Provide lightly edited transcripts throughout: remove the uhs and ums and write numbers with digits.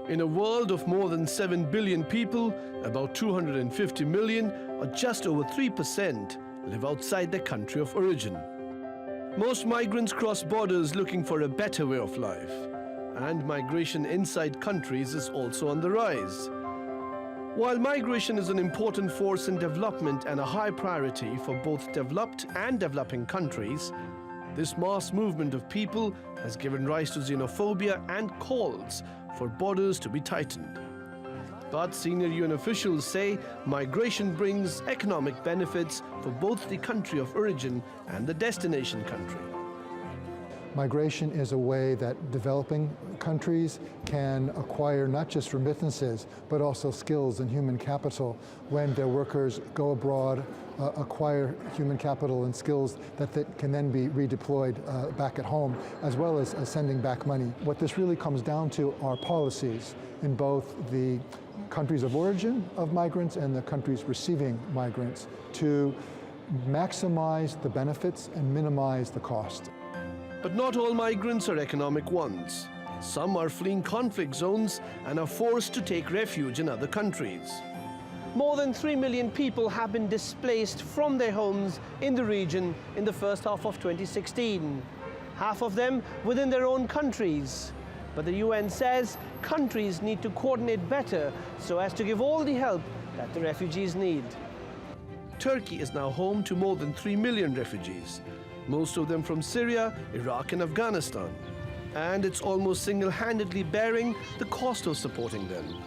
In a world of more than 7 billion people, about 250 million, or just over 3%, live outside their country of origin. Most migrants cross borders looking for a better way of life, and migration inside countries is also on the rise. While migration is an important force in development and a high priority for both developed and developing countries, this mass movement of people has given rise to xenophobia and calls for borders to be tightened. But senior UN officials say migration brings economic benefits for both the country of origin and the destination country. Migration is a way that developing countries can acquire not just remittances, but also skills and human capital when their workers go abroad, acquire human capital and skills that can then be redeployed back at home, as well as sending back money. What this really comes down to are policies in both the countries of origin of migrants and the countries receiving migrants to maximize the benefits and minimize the cost. But not all migrants are economic ones. Some are fleeing conflict zones and are forced to take refuge in other countries. More than 3 million people have been displaced from their homes in the region in the first half of 2016. Half of them within their own countries. But the UN says countries need to coordinate better so as to give all the help that the refugees need. Turkey is now home to more than 3 million refugees, most of them from Syria, Iraq and Afghanistan. And it's almost single-handedly bearing the cost of supporting them.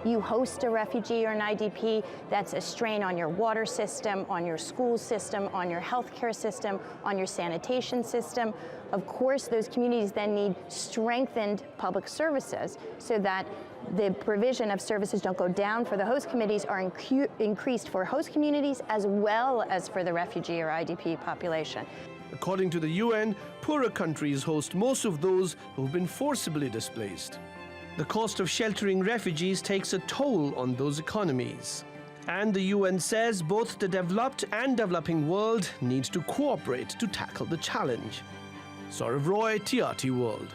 You host a refugee or an IDP, that's a strain on your water system, on your school system, on your healthcare system, on your sanitation system. Of course, those communities then need strengthened public services so that the provision of services don't go down for the host communities, are increased for host communities as well as for the refugee or IDP population. According to the UN, poorer countries host most of those who've been forcibly displaced. The cost of sheltering refugees takes a toll on those economies. And the UN says both the developed and developing world need to cooperate to tackle the challenge. Saurav Roy, TRT World.